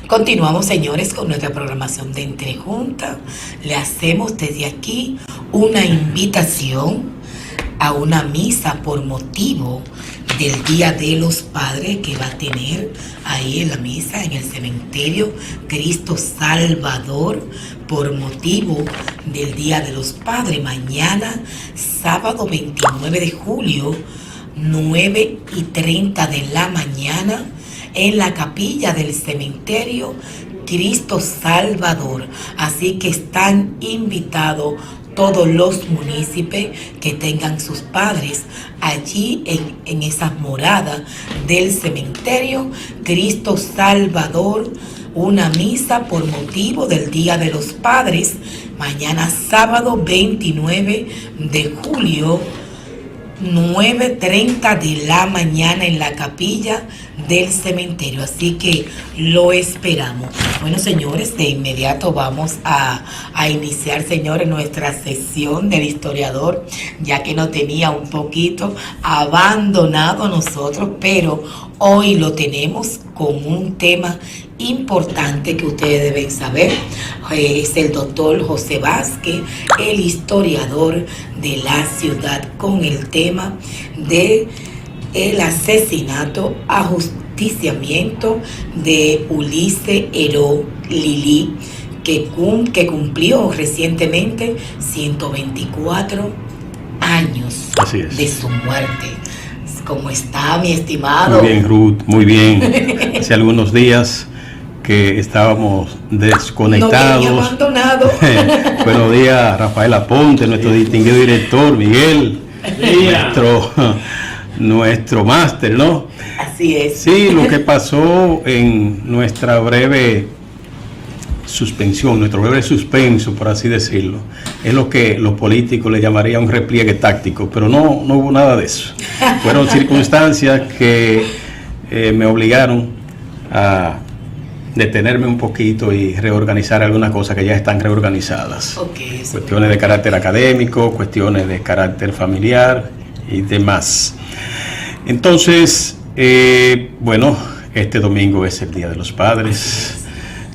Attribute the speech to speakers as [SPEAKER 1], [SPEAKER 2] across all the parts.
[SPEAKER 1] Continuamos, señores, con nuestra programación de Entrejunta. Le hacemos desde aquí una invitación a una misa por motivo del Día de los Padres que va a tener ahí en la misa en el cementerio Cristo Salvador por motivo del Día de los Padres. Mañana, sábado 29 de julio, 9:30 de la mañana, en la capilla del cementerio Cristo Salvador. Así que están invitados todos los municipios que tengan sus padres allí en esas moradas del cementerio Cristo Salvador. Una misa por motivo del Día de los Padres, mañana sábado 29 de julio, 9:30 de la mañana en la capilla del cementerio. Así que lo esperamos. Bueno, señores, de inmediato vamos a iniciar, señores, nuestra sesión del historiador, ya que nos tenía un poquito abandonado nosotros, pero hoy lo tenemos con un tema importante que ustedes deben saber. Es el doctor José Vázquez, el historiador de la ciudad, con el tema de el asesinato, ajusticiamiento de Ulises Heró Lili, que cumplió recientemente 124 años de su muerte. ¿Cómo está, mi estimado?
[SPEAKER 2] Muy bien, Ruth, muy bien. Hace algunos días que estábamos desconectados.
[SPEAKER 1] No, abandonado.
[SPEAKER 2] Buenos días, Rafael Aponte, nuestro distinguido director, Miguel, nuestro máster, ¿no?
[SPEAKER 1] Así es.
[SPEAKER 2] Sí, lo que pasó en nuestra breve suspensión, nuestro breve suspenso, por así decirlo, es lo que los políticos le llamarían un repliegue táctico, pero no hubo nada de eso. Fueron circunstancias que me obligaron a detenerme un poquito y reorganizar algunas cosas que ya están reorganizadas. Cuestiones de carácter académico, cuestiones de carácter familiar y demás. Entonces, bueno, este domingo es el Día de los Padres.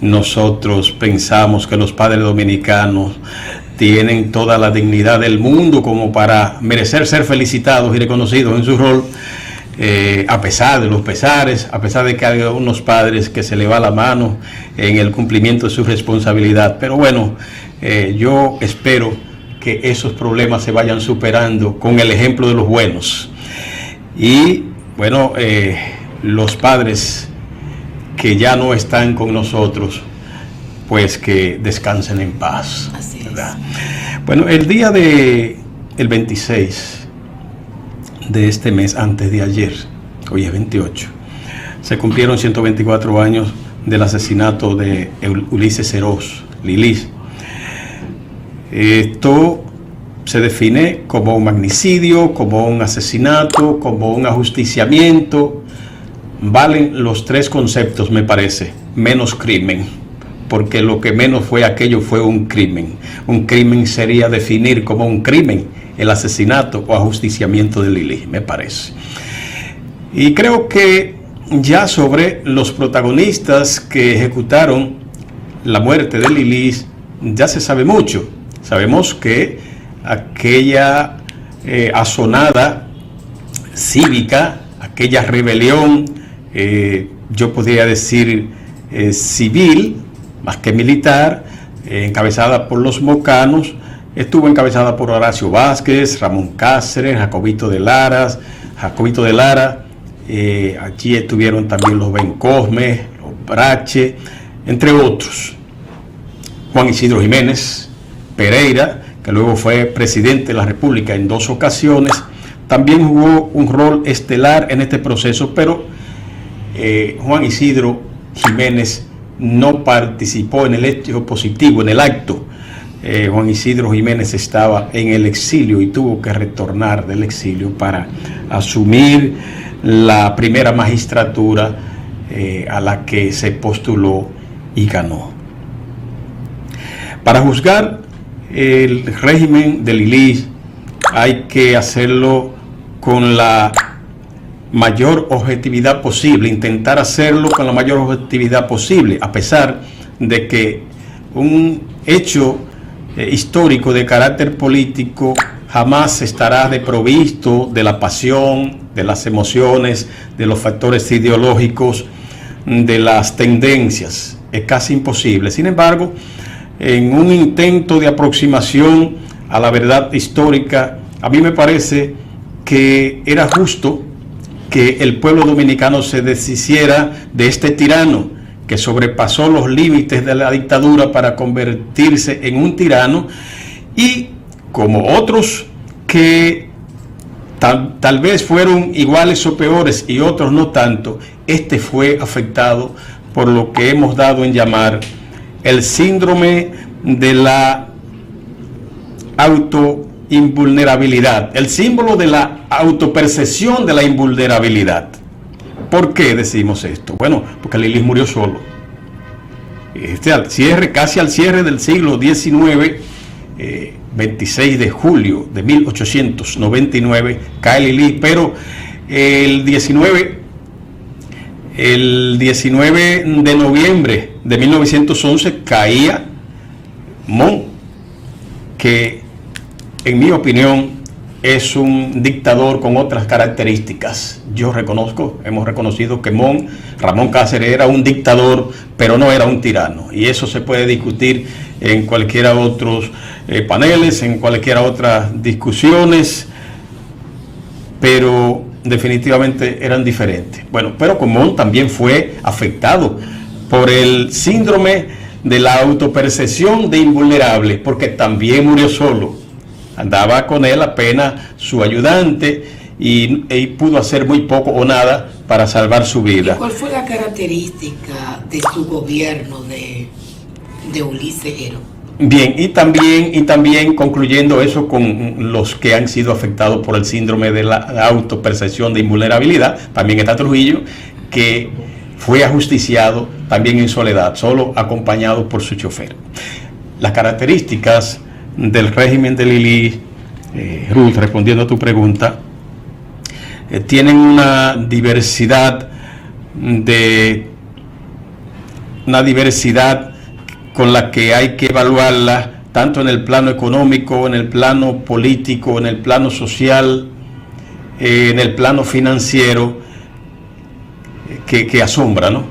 [SPEAKER 2] Nosotros pensamos que los padres dominicanos tienen toda la dignidad del mundo como para merecer ser felicitados y reconocidos en su rol, a pesar de los pesares, a pesar de que hay unos padres que se le va la mano en el cumplimiento de su responsabilidad. Pero bueno, yo espero que esos problemas se vayan superando con el ejemplo de los buenos. Y bueno, los padres que ya no están con nosotros, pues que descansen en paz.
[SPEAKER 1] Así
[SPEAKER 2] ¿verdad? Bueno, el día del 26 de este mes, antes de ayer, hoy es 28, se cumplieron 124 años del asesinato de Ulises Heró Lili. Esto se define como un magnicidio, como un asesinato, como un ajusticiamiento. Valen los tres conceptos, me parece, menos crimen, porque lo que menos fue aquello fue un crimen. Un crimen sería definir como un crimen el asesinato o ajusticiamiento de Lili, me parece. Y creo que ya sobre los protagonistas que ejecutaron la muerte de Lili ya se sabe mucho. Sabemos que aquella asonada cívica, aquella rebelión, yo podría decir civil, más que militar, encabezada por los mocanos, estuvo encabezada por Horacio Vázquez, Ramón Cáceres, Jacobito de Lara, allí estuvieron también los Ben Cosme, los Brache, entre otros. Juan Isidro Jiménez Pereira, que luego fue presidente de la República en 2 ocasiones, también jugó un rol estelar en este proceso, pero Juan Isidro Jiménez no participó en el hecho positivo, en el acto. Juan Isidro Jiménez estaba en el exilio y tuvo que retornar del exilio para asumir la primera magistratura a la que se postuló y ganó. Para juzgar el régimen de Lili hay que hacerlo con la mayor objetividad posible, intentar hacerlo con la mayor objetividad posible, a pesar de que un hecho histórico de carácter político jamás estará desprovisto de la pasión, de las emociones, de los factores ideológicos, de las tendencias. Es casi imposible. Sin embargo, en un intento de aproximación a la verdad histórica, a mí me parece que era justo que el pueblo dominicano se deshiciera de este tirano que sobrepasó los límites de la dictadura para convertirse en un tirano, y como otros que tal vez fueron iguales o peores y otros no tanto, este fue afectado por lo que hemos dado en llamar el síndrome de la autoinvulnerabilidad, el símbolo de la autopercepción de la invulnerabilidad. ¿Por qué decimos esto? Bueno, porque Lili murió solo. Casi al cierre del siglo XIX, 26 de julio de 1899, cae Lili, pero el 19 de noviembre de 1911 caía Mon, que en mi opinión es un dictador con otras características. Hemos reconocido que Ramón Cáceres era un dictador, pero no era un tirano. Y eso se puede discutir en cualquiera otros paneles, en cualquiera otras discusiones, pero definitivamente eran diferentes. Bueno, pero Mon también fue afectado por el síndrome de la autopercepción de invulnerable, porque también murió solo. Andaba con él apenas su ayudante y pudo hacer muy poco o nada para salvar su vida.
[SPEAKER 1] ¿Y cuál fue la característica de su gobierno de Ulises Heró?
[SPEAKER 2] Bien, y también concluyendo eso con los que han sido afectados por el síndrome de la autopercepción de invulnerabilidad, también está Trujillo, que fue ajusticiado también en soledad, solo acompañado por su chofer. Las características del régimen de Lili, Ruth, respondiendo a tu pregunta, tienen una diversidad con la que hay que evaluarla tanto en el plano económico, en el plano político, en el plano social, en el plano financiero, que asombra, ¿no?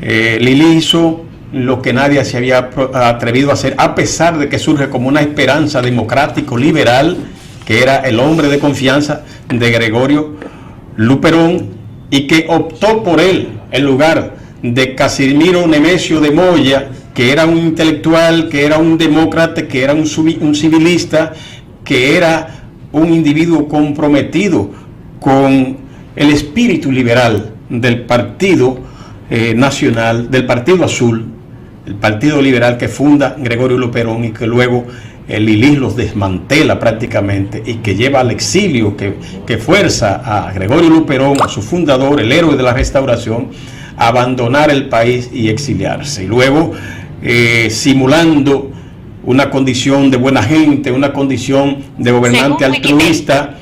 [SPEAKER 2] Lili hizo lo que nadie se había atrevido a hacer, a pesar de que surge como una esperanza democrático liberal, que era el hombre de confianza de Gregorio Luperón, y que optó por él en lugar de Casimiro Nemesio de Moya, que era un intelectual, que era un demócrata, que era un civilista, que era un individuo comprometido con el espíritu liberal del Partido Nacional, del Partido Azul, el Partido Liberal que funda Gregorio Luperón y que luego Lili los desmantela prácticamente y que lleva al exilio, que fuerza a Gregorio Luperón, a su fundador, el héroe de la Restauración, a abandonar el país y exiliarse. Y luego, simulando una condición de buena gente, una condición de gobernante altruista,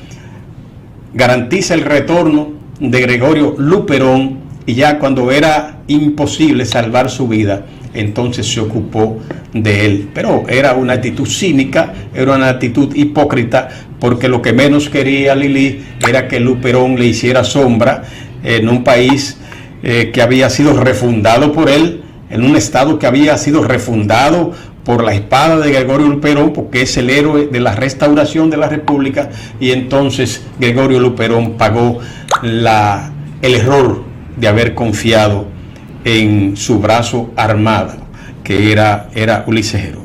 [SPEAKER 2] garantiza el retorno de Gregorio Luperón, y ya cuando era imposible salvar su vida, entonces se ocupó de él. Pero era una actitud cínica, era una actitud hipócrita, porque lo que menos quería Lili era que Luperón le hiciera sombra en un país que había sido refundado por él, en un estado que había sido refundado por la espada de Gregorio Luperón, porque es el héroe de la restauración de la República, y entonces Gregorio Luperón pagó el error de haber confiado en su brazo armado, que era Ulises Heró.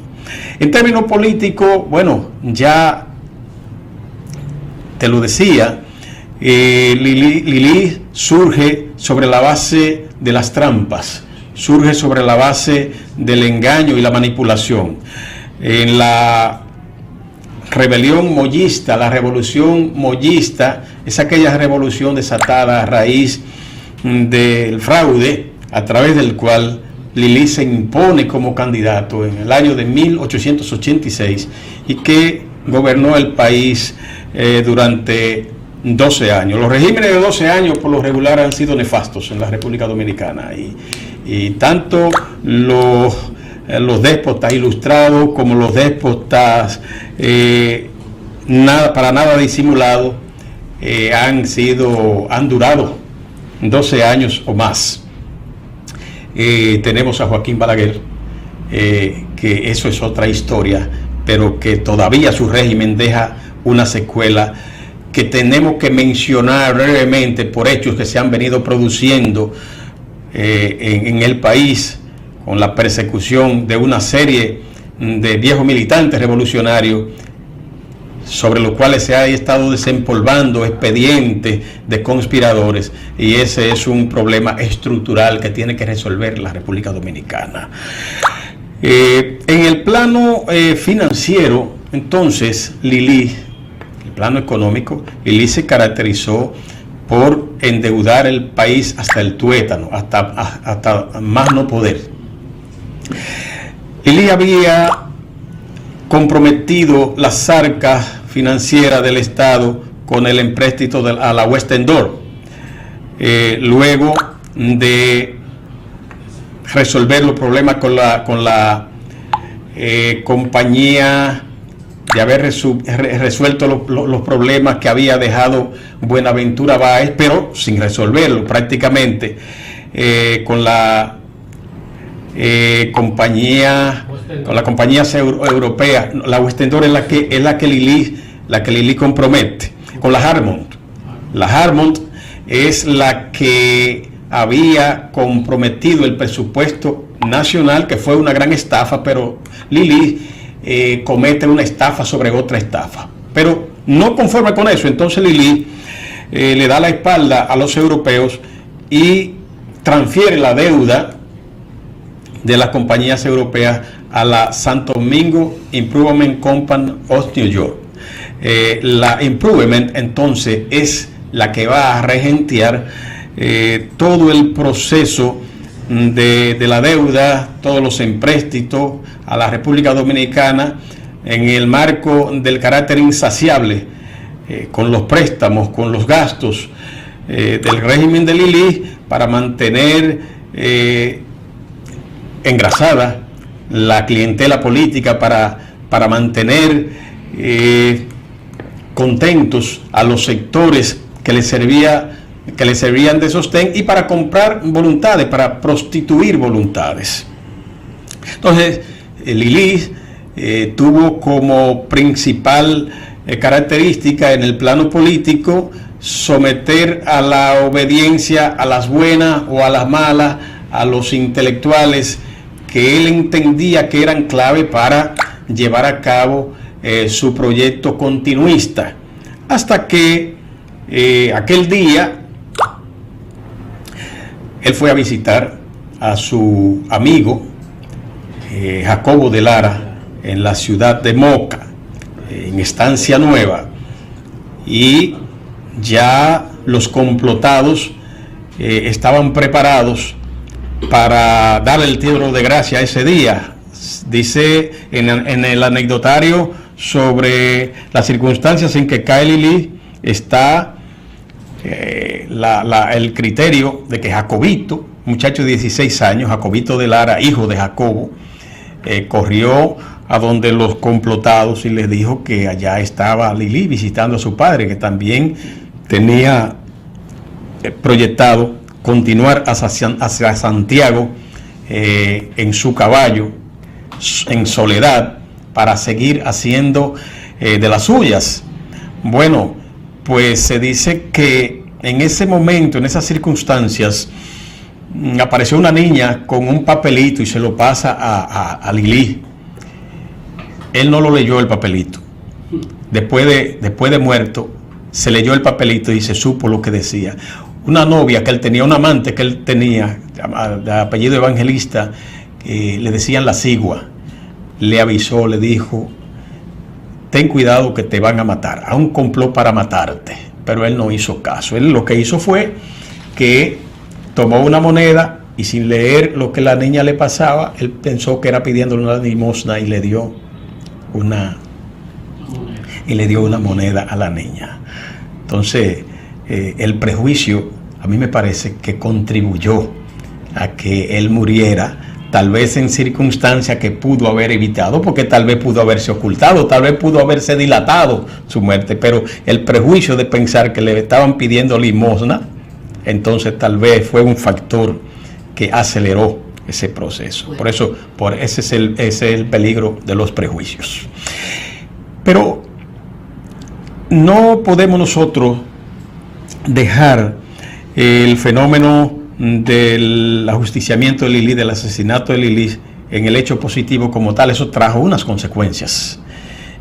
[SPEAKER 2] En términos políticos, bueno, ya te lo decía, Lili surge sobre la base de las trampas, surge sobre la base del engaño y la manipulación. En la rebelión mollista, la revolución mollista es aquella revolución desatada a raíz del fraude a través del cual Lili se impone como candidato en el año de 1886 y que gobernó el país durante 12 años. Los regímenes de 12 años por lo regular han sido nefastos en la República Dominicana y tanto los déspotas ilustrados como los déspotas para nada disimulados han durado 12 años o más. Tenemos a Joaquín Balaguer, que eso es otra historia, pero que todavía su régimen deja una secuela que tenemos que mencionar brevemente por hechos que se han venido produciendo en el país, con la persecución de una serie de viejos militantes revolucionarios sobre los cuales se ha estado desempolvando expedientes de conspiradores, y ese es un problema estructural que tiene que resolver la República Dominicana. En el plano financiero, entonces, Lili, el plano económico, Lili se caracterizó por endeudar el país hasta el tuétano, hasta más no poder. Lili había comprometido las arcas financieras del Estado con el empréstito a la Western Door, luego de resolver los problemas con la compañía, de haber resuelto los problemas que había dejado Buenaventura Báez, pero sin resolverlo prácticamente, con la compañía europea. La Western Door es la que Lili compromete con la Harmon. La Harmon es la que había comprometido el presupuesto nacional, que fue una gran estafa, pero Lili comete una estafa sobre otra estafa. Pero no conforme con eso, entonces Lili le da la espalda a los europeos y transfiere la deuda de las compañías europeas a la Santo Domingo Improvement Company of New York. La Improvement entonces es la que va a regentear todo el proceso de la deuda, todos los empréstitos a la República Dominicana en el marco del carácter insaciable, con los préstamos, con los gastos del régimen de Lili, para mantener engrasada la clientela política, para mantener contentos a los sectores que les servían de sostén, y para comprar voluntades, para prostituir voluntades. Entonces, Lili tuvo como principal característica en el plano político someter a la obediencia, a las buenas o a las malas, a los intelectuales que él entendía que eran clave para llevar a cabo su proyecto continuista, hasta que aquel día él fue a visitar a su amigo Jacobo de Lara en la ciudad de Moca, en Estancia Nueva, y ya los complotados estaban preparados para darle el tiro de gracia ese día. Dice en el anecdotario sobre las circunstancias en que cae Lili, está el criterio de que Jacobito, muchacho de 16 años, Jacobito de Lara, hijo de Jacobo, corrió a donde los complotados y les dijo que allá estaba Lili visitando a su padre, que también tenía proyectado continuar hacia Santiago en su caballo, en soledad, para seguir haciendo de las suyas. Bueno, pues se dice que en ese momento, en esas circunstancias, apareció una niña con un papelito y se lo pasa a Lili. Él no lo leyó el papelito. Después de muerto, se leyó el papelito y se supo lo que decía. una novia que él tenía, un amante que él tenía, de apellido Evangelista, le decían la Sigua, le avisó, le dijo: ten cuidado que te van a matar, a un complot para matarte. Pero él no hizo caso. Él lo que hizo fue que tomó una moneda y, sin leer lo que la niña le pasaba, él pensó que era pidiéndole una limosna y le dio una moneda a la niña. Entonces, el prejuicio a mí me parece que contribuyó a que él muriera, tal vez en circunstancias que pudo haber evitado, porque tal vez pudo haberse ocultado, tal vez pudo haberse dilatado su muerte, pero el prejuicio de pensar que le estaban pidiendo limosna, entonces tal vez fue un factor que aceleró ese proceso. Por eso, ese es el peligro de los prejuicios. Pero no podemos nosotros dejar el fenómeno del ajusticiamiento de Lili, del asesinato de Lili, en el hecho positivo como tal. Eso trajo unas consecuencias.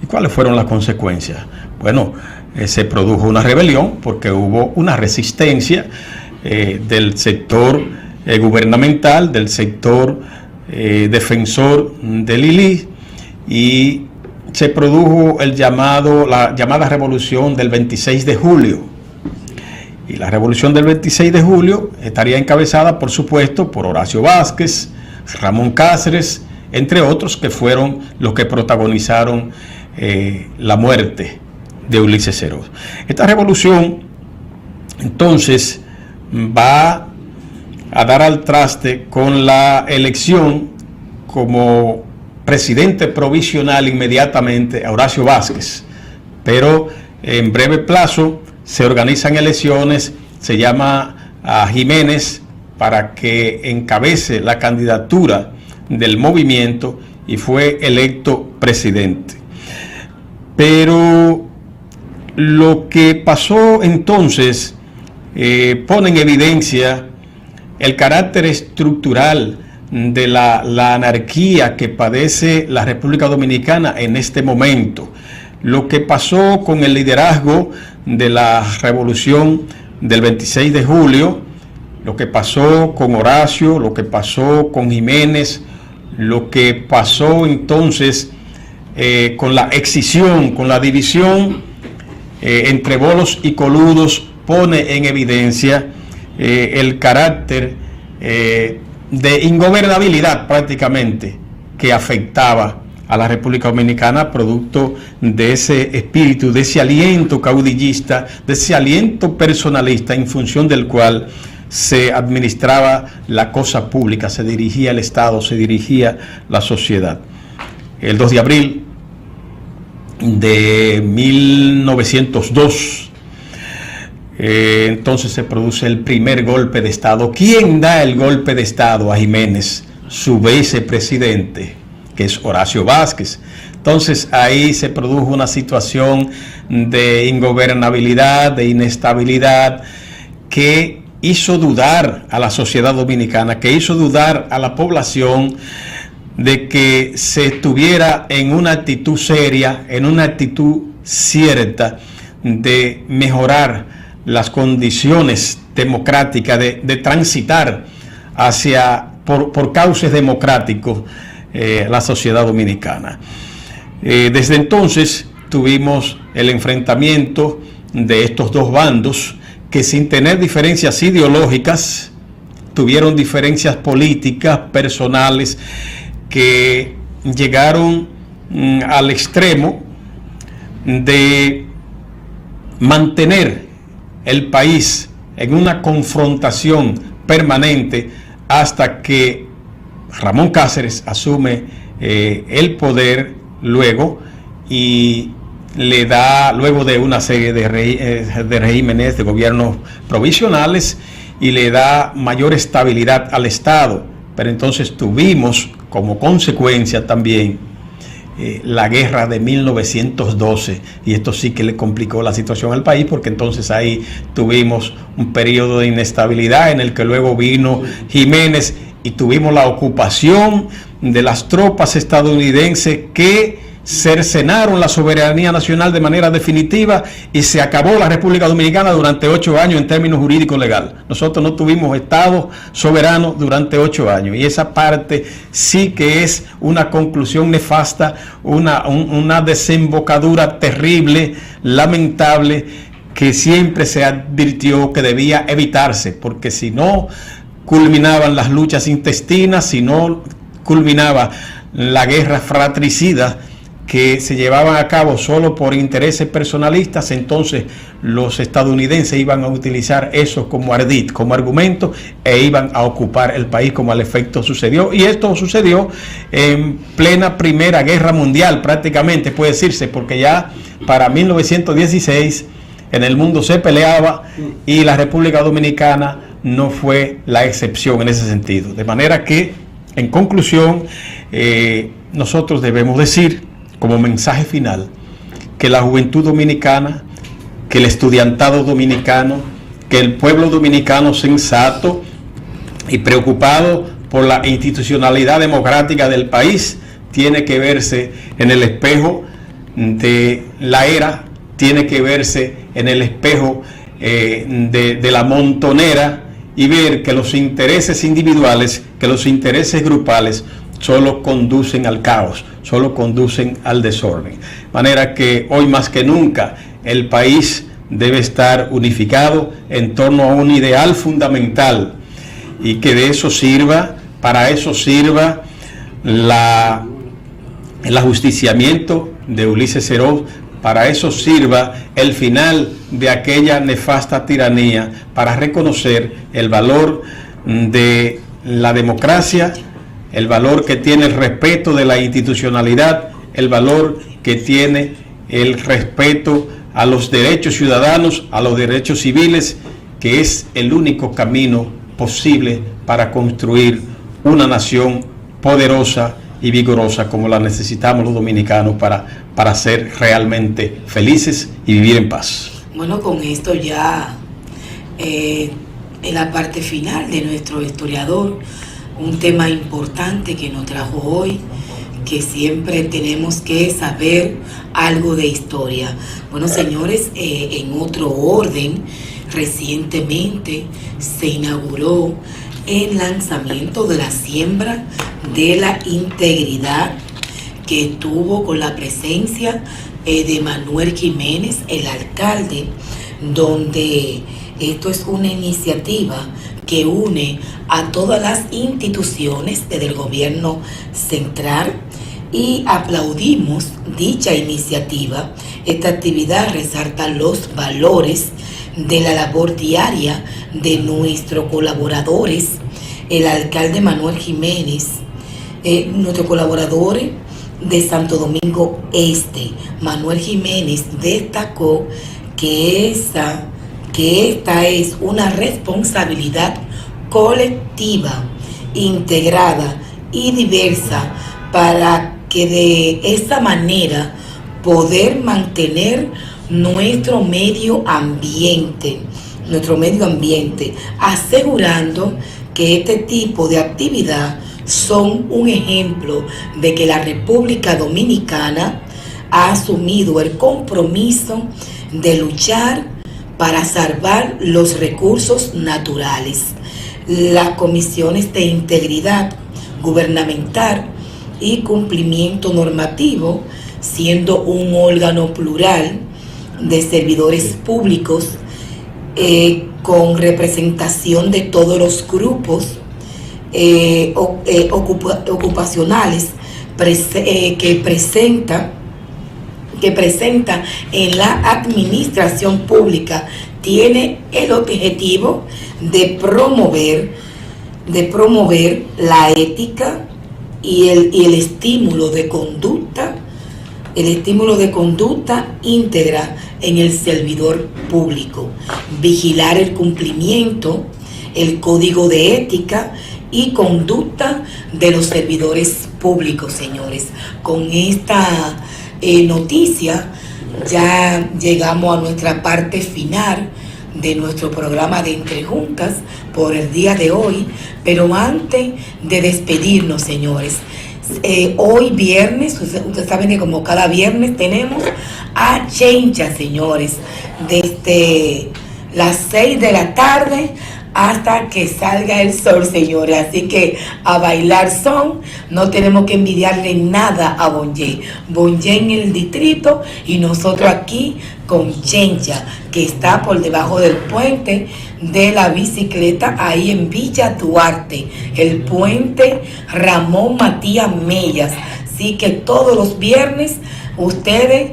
[SPEAKER 2] ¿Y cuáles fueron las consecuencias? Bueno, se produjo una rebelión porque hubo una resistencia del sector gubernamental, del sector defensor de Lili, y se produjo la llamada revolución del 26 de julio. Y la revolución del 26 de julio estaría encabezada, por supuesto, por Horacio Vázquez, Ramón Cáceres, entre otros, que fueron los que protagonizaron la muerte de Ulises Serot. Esta revolución, entonces, va a dar al traste con la elección como presidente provisional inmediatamente a Horacio Vázquez, pero en breve plazo se organizan elecciones, se llama a Jiménez para que encabece la candidatura del movimiento y fue electo presidente. Pero lo que pasó entonces pone en evidencia el carácter estructural de la anarquía que padece la República Dominicana en este momento. Lo que pasó con el liderazgo de la revolución del 26 de julio, lo que pasó con Horacio, lo que pasó con Jiménez, lo que pasó entonces con la excisión, con la división entre bolos y coludos, pone en evidencia el carácter de ingobernabilidad prácticamente que afectaba a la República Dominicana, producto de ese espíritu, de ese aliento caudillista, de ese aliento personalista en función del cual se administraba la cosa pública, se dirigía el Estado, se dirigía la sociedad. El 2 de abril de 1902, entonces se produce el primer golpe de Estado. ¿Quién da el golpe de Estado a Jiménez? Su vicepresidente, que es Horacio Vázquez. Entonces ahí se produjo una situación de ingobernabilidad, de inestabilidad, que hizo dudar a la sociedad dominicana, que hizo dudar a la población de que se estuviera en una actitud seria, en una actitud cierta de mejorar las condiciones democráticas, de transitar por cauces democráticos la sociedad dominicana. Desde entonces tuvimos el enfrentamiento de estos dos bandos que, sin tener diferencias ideológicas, tuvieron diferencias políticas, personales, que llegaron al extremo de mantener el país en una confrontación permanente hasta que Ramón Cáceres asume el poder luego y le da, luego de una serie de regímenes de gobiernos provisionales, y le da mayor estabilidad al Estado. Pero entonces tuvimos como consecuencia también la guerra de 1912, y esto sí que le complicó la situación al país, porque entonces ahí tuvimos un periodo de inestabilidad en el que luego vino Jiménez y tuvimos la ocupación de las tropas estadounidenses que cercenaron la soberanía nacional de manera definitiva y se acabó la República Dominicana durante 8 años en términos jurídicos legales. Nosotros no tuvimos Estado soberano durante 8 años y esa parte sí que es una conclusión nefasta, una desembocadura terrible, lamentable, que siempre se advirtió que debía evitarse, porque si no culminaban las luchas intestinas, si no culminaba la guerra fratricida que se llevaban a cabo solo por intereses personalistas, entonces los estadounidenses iban a utilizar eso como ardid, como argumento, e iban a ocupar el país, como al efecto sucedió. Y esto sucedió en plena Primera Guerra Mundial, prácticamente puede decirse, porque ya para 1916 en el mundo se peleaba y la República Dominicana no fue la excepción en ese sentido. De manera que, en conclusión, nosotros debemos decir como mensaje final que la juventud dominicana, que el estudiantado dominicano, que el pueblo dominicano sensato y preocupado por la institucionalidad democrática del país tiene que verse en el espejo de la era, tiene que verse en el espejo de la montonera y ver que los intereses individuales, que los intereses grupales solo conducen al caos, solo conducen al desorden. De manera que hoy más que nunca el país debe estar unificado en torno a un ideal fundamental y que de eso sirva, para eso sirva el ajusticiamiento de Ulises Serov, para eso sirva el final de aquella nefasta tiranía, para reconocer el valor de la democracia, el valor que tiene el respeto de la institucionalidad, el valor que tiene el respeto a los derechos ciudadanos, a los derechos civiles, que es el único camino posible para construir una nación poderosa y vigorosa como la necesitamos los dominicanos para ser realmente felices y vivir en paz.
[SPEAKER 1] Bueno, con esto ya en la parte final de nuestro historiador, un tema importante que nos trajo hoy, que siempre tenemos que saber algo de historia. Bueno, señores, en otro orden, recientemente se inauguró el lanzamiento de la siembra de la integridad, que tuvo con la presencia de Manuel Jiménez, el alcalde, donde esto es una iniciativa que une a todas las instituciones del gobierno central y aplaudimos dicha iniciativa. Esta actividad resalta los valores de la labor diaria de nuestros colaboradores. El alcalde Manuel Jiménez, nuestros colaboradores de Santo Domingo Este, Manuel Jiménez destacó que esta es una responsabilidad colectiva, integrada y diversa, para que de esta manera poder mantener nuestro medio ambiente, asegurando que este tipo de actividad son un ejemplo de que la República Dominicana ha asumido el compromiso de luchar para salvar los recursos naturales. Las comisiones de integridad gubernamental y cumplimiento normativo, siendo un órgano plural de servidores públicos con representación de todos los grupos ocupacionales que presenta en la administración pública, tiene el objetivo de promover la ética y el estímulo de conducta íntegra en el servidor público, vigilar el cumplimiento, el código de ética y conducta de los servidores públicos, señores. Con esta noticia ya llegamos a nuestra parte final de nuestro programa de Entre Juntas por el día de hoy, pero antes de despedirnos, señores, Hoy viernes, ustedes saben que como cada viernes tenemos a Chencha, señores, desde las 6 de la tarde hasta que salga el sol, señores. Así que a bailar son, no tenemos que envidiarle nada a Bonje. Bonje en el distrito y nosotros aquí con Chencha, que está por debajo del puente de la bicicleta, ahí en Villa Duarte, el puente Ramón Matías Mellas. Así que todos los viernes ustedes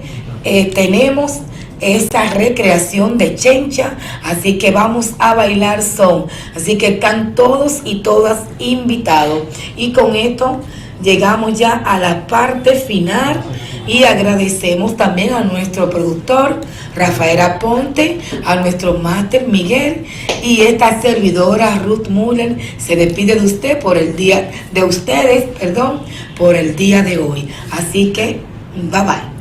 [SPEAKER 1] tenemos esta recreación de Chencha, así que vamos a bailar son. Así que están todos y todas invitados. Y con esto llegamos ya a la parte final y agradecemos también a nuestro productor Rafael Aponte, a nuestro máster Miguel, y esta servidora Ruth Müller se despide de usted por el día de ustedes, perdón, por el día de hoy. Así que bye bye.